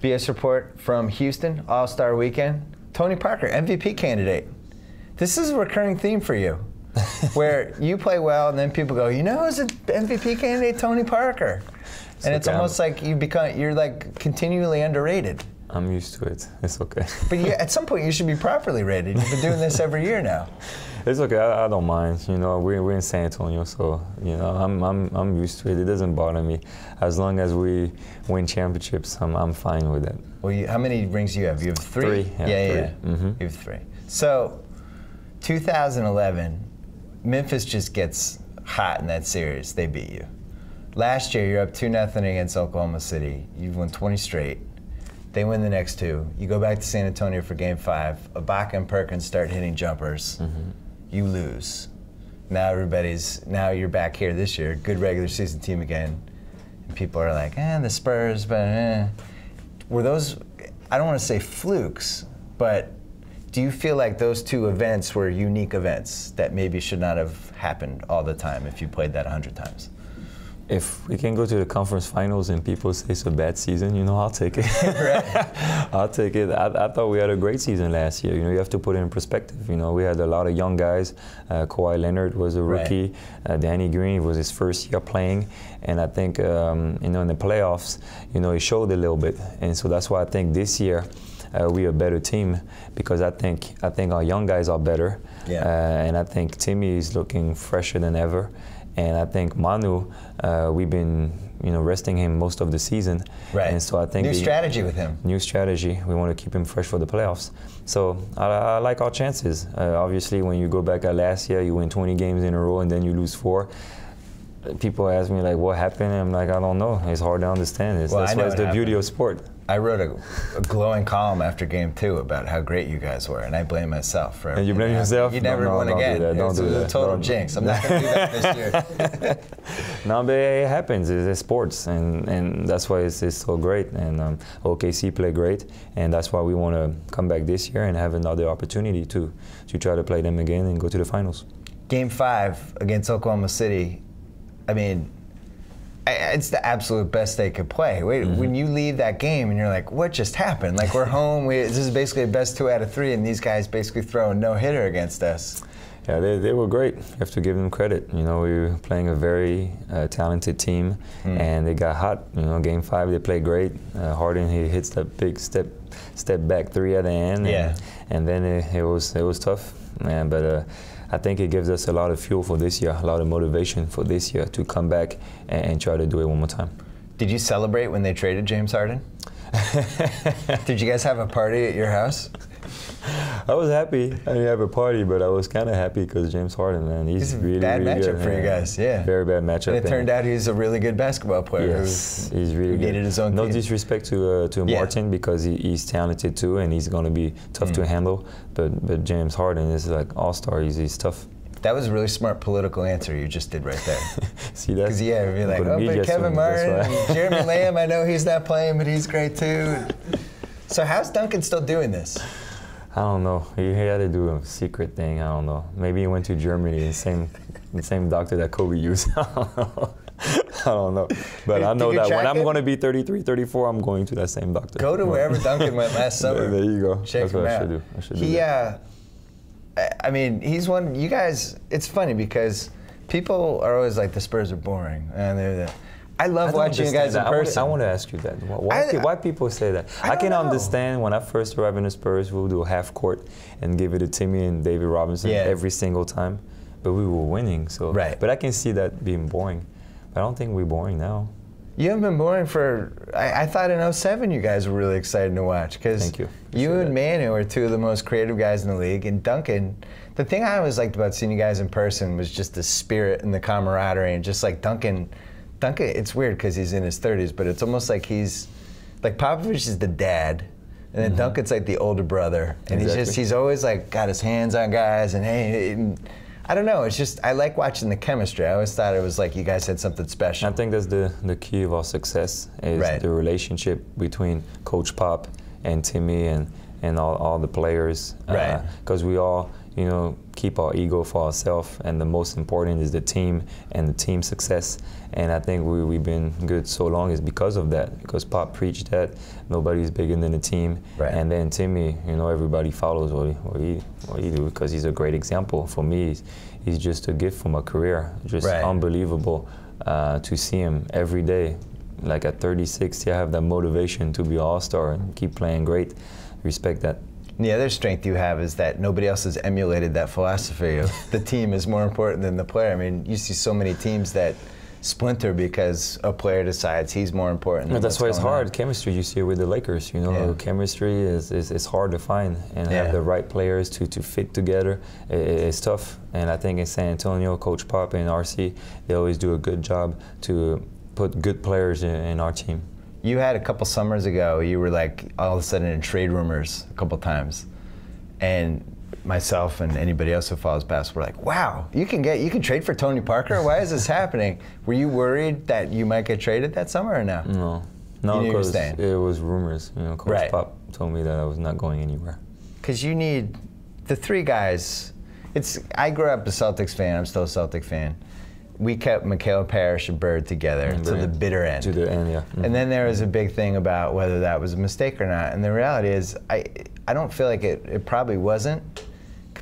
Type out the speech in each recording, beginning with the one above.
BS report from Houston, All-Star Weekend. Tony Parker, MVP candidate. This is a recurring theme for you, where you play well and then people go, you know, who's an MVP candidate? Tony Parker. And it's almost like you're like continually underrated. I'm used to it. It's okay. But at some point you should be properly rated. You've been doing this every year now. It's okay. I don't mind. You know, we're in San Antonio, so you know, I'm used to it. It doesn't bother me. As long as we win championships, I'm fine with it. Well, how many rings do you have? You have three. Yeah. Yeah. Mm-hmm. You have three. So, 2011, Memphis just gets hot in that series. They beat you. Last year, you're up 2-0 against Oklahoma City. You've won 20 straight. They win the next two. You go back to San Antonio for Game 5. Ibaka and Perkins start hitting jumpers. Mm-hmm. You lose. Now you're back here this year, good regular season team again. And people are like, the Spurs, but Were those, I don't want to say flukes, but do you feel like those two events were unique events that maybe should not have happened all the time if you played that 100 times? If we can go to the conference finals and people say it's a bad season, you know, I'll take it. Right. I'll take it. I thought we had a great season last year. You know, you have to put it in perspective. You know, we had a lot of young guys. Kawhi Leonard was a rookie. Right. Danny Green was his first year playing. And I think, you know, in the playoffs, you know, he showed a little bit. And so that's why I think this year we're a better team, because I think our young guys are better. Yeah. And I think Timmy is looking fresher than ever. And I think Manu, we've been, you know, resting him most of the season. Right. And so I think new strategy with him. New strategy. We want to keep him fresh for the playoffs. So I like our chances. Obviously, when you go back at last year, you win 20 games in a row and then you lose 4. People ask me like, what happened? I'm like, I don't know. It's hard to understand. That's why it's the beauty of sport. I wrote a glowing column after Game 2 about how great you guys were, and I blame myself for. And you blame yourself? You never won again. Don't do that. It's a total jinx. I'm not going to do that this year. No, but it happens. It's sports, and that's why it's so great. And OKC played great, and that's why we want to come back this year and have another opportunity to try to play them again and go to the finals. Game 5 against Oklahoma City. I mean, it's the absolute best they could play. When you leave that game and you're like, what just happened? Like, we're home. This is basically a best 2 out of 3, and these guys basically throw a no-hitter against us. Yeah, they were great. You have to give them credit. You know, we were playing a very talented team, and they got hot. You know, Game 5 they played great. Harden, he hits that big step back 3 at the end. Yeah. And then it was tough, man. But I think it gives us a lot of fuel for this year, a lot of motivation for this year to come back and try to do it one more time. Did you celebrate when they traded James Harden? Did you guys have a party at your house? I was happy. I didn't have a party, but I was kind of happy because James Harden, man, he's really, bad really matchup good. For you guys, yeah. Very bad matchup. And it turned out he's a really good basketball player. Yes, he's really good. Needed his own no team. Disrespect to Martin, because he's talented too, and he's going to be tough to handle. But James Harden is like all-star. He's tough. That was a really smart political answer you just did right there. See that? Because you'd be like, but Kevin Martin, Jeremy Lamb, I know he's not playing, but he's great too. So how's Duncan still doing this? I don't know. He had to do a secret thing. I don't know. Maybe he went to Germany, the same doctor that Kobe used. I don't know. But I know that when I'm going to be 33, 34, I'm going to that same doctor. Go to wherever Duncan went last summer. There you go. Check That's what him I out. should do. I should do that. I mean, he's one. You guys, it's funny because people are always like, the Spurs are boring, and I love watching you guys in person. I want to ask you that. Why people say that? I can understand when I first arrived in the Spurs, we'll do a half court and give it to Timmy and David Robinson every single time, but we were winning. So, but I can see that being boring. But I don't think we're boring now. You haven't been boring for. I thought in 07 you guys were really excited to watch, because you and Manu are 2 of the most creative guys in the league, and Duncan. The thing I always liked about seeing you guys in person was just the spirit and the camaraderie, and just like Duncan, it's weird because he's in his 30s, but it's almost like he's, like Popovich is the dad, and then Duncan's like the older brother, and he's always like got his hands on guys, and I don't know, it's just, I like watching the chemistry. I always thought it was like you guys had something special. I think that's the key of our success, is the relationship between Coach Pop and Timmy and all the players. Because we all, you know, keep our ego for ourselves, and the most important is the team and the team success. And I think we've been good so long is because of that, because Pop preached that nobody's bigger than the team. Right. And then Timmy, you know, everybody follows what he do, because he's a great example. For me, he's just a gift for my career. Just unbelievable to see him every day. Like at 36, you have that motivation to be all-star and keep playing great. Respect that. And the other strength you have is that nobody else has emulated that philosophy of the team is more important than the player. I mean, you see so many teams that splinter because a player decides he's more important. No, that's why it's hard. Chemistry, you see it with the Lakers. You know, chemistry is hard to find, and have the right players to fit together. It's tough. And I think in San Antonio, Coach Pop and RC, they always do a good job to put good players in our team. You had a couple summers ago, you were like all of a sudden in trade rumors a couple times, and myself and anybody else who follows basketball were like, wow, you can trade for Tony Parker? Why is this happening? Were you worried that you might get traded that summer or no? No, because it was rumors. You know, Coach Pop told me that I was not going anywhere. Because you need the three guys. I grew up a Celtics fan. I'm still a Celtic fan. We kept Mikhail Parrish and Bird together to the bitter end. To the end, yeah. And then there was a big thing about whether that was a mistake or not. And the reality is, I don't feel like it probably wasn't,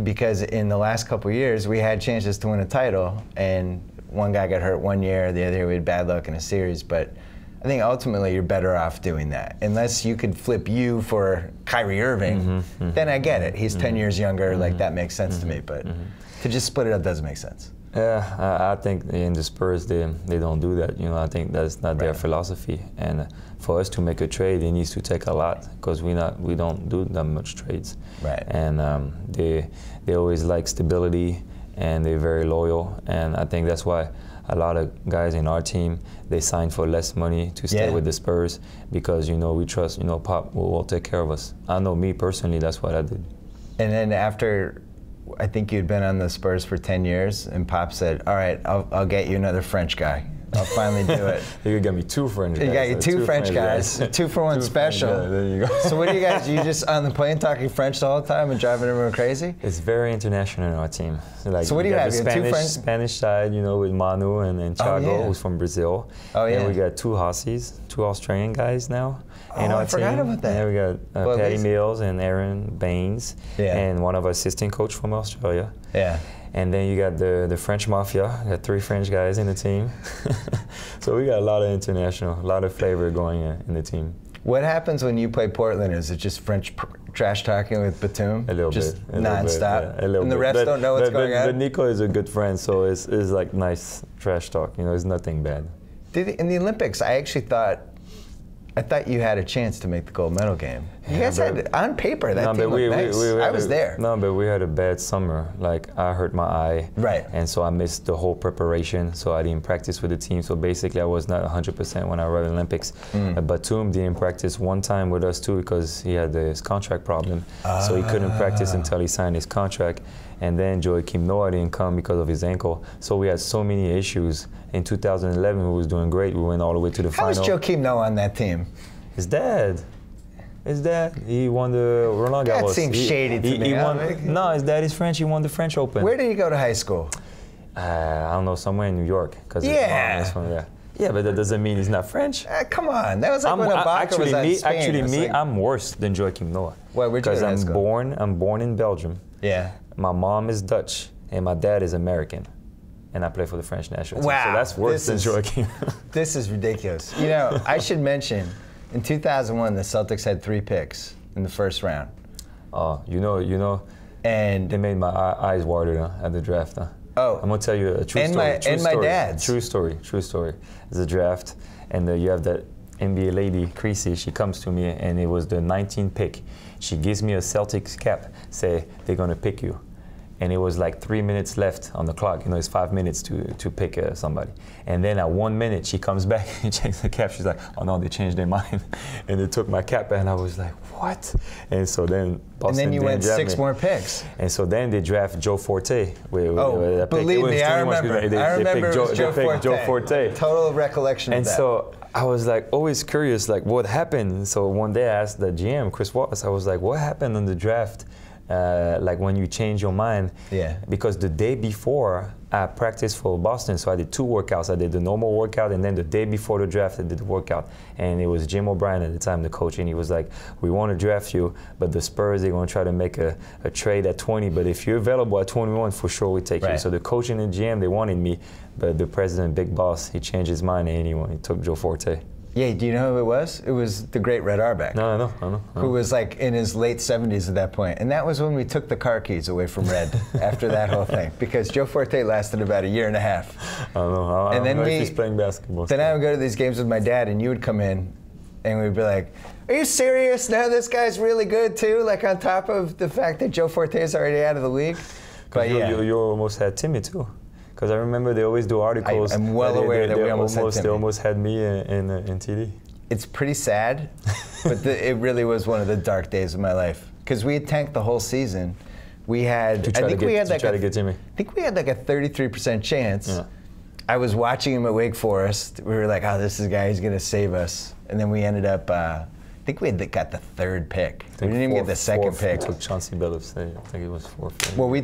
because in the last couple of years, we had chances to win a title, and one guy got hurt one year, the other year we had bad luck in a series. But I think ultimately you're better off doing that. Unless you could flip you for Kyrie Irving, then I get it. He's 10 years younger, like that makes sense to me. But to just split it up doesn't make sense. Yeah, I think in the Spurs they don't do that. You know, I think that's not their philosophy. And for us to make a trade, it needs to take a lot, because we don't do that much trades. Right. And they always like stability, and they're very loyal. And I think that's why a lot of guys in our team, they sign for less money to stay with the Spurs, because, you know, we trust, you know, Pop will take care of us. I know me personally, that's what I did. And then after, I think you'd been on the Spurs for 10 years, and Pop said, all right, I'll get you another French guy. I'll finally do it. You got me two French guys. You got you two French guys, 2 for 1 special. There you go. So what do you guys, you just on the plane talking French the whole time and driving everyone crazy? It's very international in our team. Like, so what do you have? The Spanish side, you know, with Manu and Thiago, who's from Brazil. Oh, yeah. And we got 2 Aussies, 2 Australian guys now in our team. I forgot about that. And we got Patty Mills and Aaron Baines, and one of our assistant coach from Australia. Yeah. And then you got the French Mafia. You got 3 French guys in the team. So we got a lot of international, a lot of flavor going in the team. What happens when you play Portland? Is it just French trash talking with Batum? A little just bit. Non-stop? Yeah, a little and the bit. refs don't know what's going on? But Nico is a good friend, so it's like nice trash talk. You know, it's nothing bad. In the Olympics, I actually thought you had a chance to make the gold medal game. You guys had, on paper, that team looked nice. I was there. No, but we had a bad summer. Like, I hurt my eye. Right. And so I missed the whole preparation, so I didn't practice with the team. So basically, I was not 100% when I arrived at Olympics. Batum didn't practice one time with us, too, because he had this contract problem. So he couldn't practice until he signed his contract. And then Joakim Noah didn't come because of his ankle. So we had so many issues. In 2011, we was doing great. We went all the way to the final. How was Joakim Noah on that team? His dad. He won the Roland Garros. That seems shady to me. No, his dad is French. He won the French Open. Where did he go to high school? I don't know, somewhere in New York. Cause his mom is from there. Yeah, but that doesn't mean he's not French. Come on, that was like when Ibaka was on Spain. Actually, I'm worse than Joakim Noah. Why? Where'd you go to high school? I'm born in Belgium. Yeah. My mom is Dutch, and my dad is American. And I play for the French national team. Wow. So that's worse than Joakim. This is ridiculous. You know, I should mention, in 2001, the Celtics had 3 picks in the first round. Oh, you know. And they made my eyes water at the draft. Oh. I'm going to tell you a true story. And my dad's. True story. It's a draft, and you have that NBA lady, Creasy, she comes to me, and it was the 19th pick. She gives me a Celtics cap, say, they're going to pick you. And it was like 3 minutes left on the clock. You know, it's 5 minutes to pick somebody. And then at 1 minute, she comes back and checks the cap. She's like, oh no, they changed their mind. And they took my cap, and I was like, what? And so then Boston. And then you went 6 more picks. And so then they draft Joe Forte. Believe me, I remember. They picked Joe Forte. Total recollection of that. And so I was like always curious, like what happened? So one day I asked the GM, Chris Wallace, I was like, what happened in the draft like when you change your mind. Yeah. Because the day before, I practiced for Boston, so I did 2 workouts. I did the normal workout, and then the day before the draft, I did the workout. And it was Jim O'Brien at the time, the coach, and he was like, we want to draft you, but the Spurs, they're going to try to make a trade at 20, but if you're available at 21, for sure we take you. So the coach and the GM, they wanted me, but the president, big boss, he changed his mind, and he took Joe Forte. Yeah, do you know who it was? It was the great Red Auerbach. No, I know. Who was like in his late 70s at that point. And that was when we took the car keys away from Red after that whole thing. Because Joe Forte lasted about 1.5 years. I don't know. I don't know if he's playing basketball. Then I would go to these games with my dad, and you would come in, and we'd be like, are you serious? Now this guy's really good too? Like on top of the fact that Joe Forte is already out of the league? But you almost had Timmy too. Because I remember they always do articles. I'm well aware that we almost had Timmy. They almost had me in TD. It's pretty sad, but it really was one of the dark days of my life. Because we had tanked the whole season. We had, I think we had like a 33% chance. Yeah. I was watching him at Wake Forest. We were like, oh, this is the guy, he's going to save us. And then we ended up, I think we had got the 3rd pick. We didn't even get the 2nd pick. We took Chauncey Billups. I think it was 4th. Well, we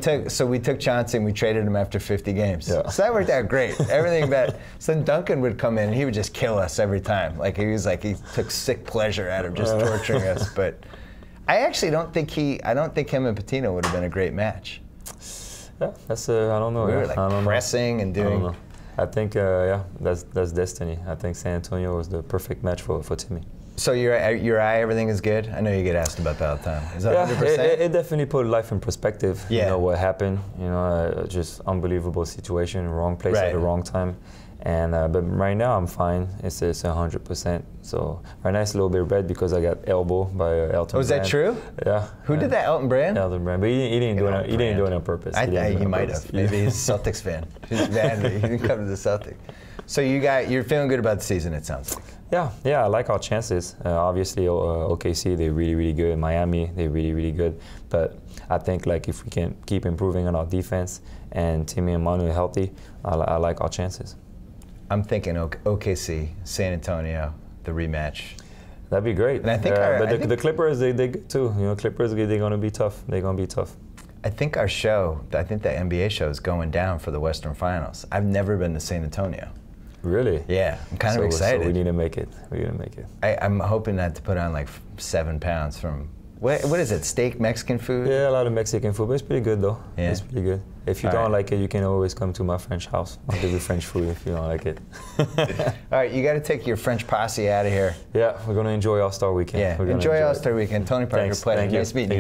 took Chauncey and we traded him after 50 games. Yeah. So that worked out great. Everything about. So then Duncan would come in and he would just kill us every time. Like he took sick pleasure out of just torturing us. But I actually don't think him and Pitino would have been a great match. Yeah, that's I don't know. We were like pressing and doing. I don't know. I think that's destiny. I think San Antonio was the perfect match for Timmy. So your eye, everything is good? I know you get asked about that all the time. Is that 100%? It definitely put life in perspective. Yeah. You know what happened. You know, just unbelievable situation, wrong place at the wrong time. And but right now I'm fine. It's 100%. So right now it's a little bit red because I got elbowed by Elton. Oh, is that true? Yeah. Who did that? Elton Brand? Elton Brand, but he didn't do it. He didn't do it on purpose. I thought he might have. Maybe he's a Celtics fan. He's mad that he didn't come to the Celtics. So you're feeling good about the season, it sounds like. Yeah, I like our chances. Obviously, OKC, they're really, really good. Miami, they're really, really good. But I think like if we can keep improving on our defense and Timmy and Manu are healthy, I like our chances. I'm thinking OKC, San Antonio, the rematch. That'd be great. And I think the Clippers, they good too. You know, Clippers, they're going to be tough. They're going to be tough. I think the NBA show is going down for the Western Finals. I've never been to San Antonio. Really? Yeah, I'm kind of excited. So we need to make it. I'm hoping not to put on like 7 pounds from, what is it, steak, Mexican food? Yeah, a lot of Mexican food, but it's pretty good though. Yeah. It's pretty good. If you don't like it, you can always come to my French house. I'll give you French food if you don't like it. All right, you got to take your French posse out of here. Yeah, we're going to enjoy All-Star Weekend. Yeah, enjoy All-Star Weekend. Tony Parker, pleasure. Nice meeting you.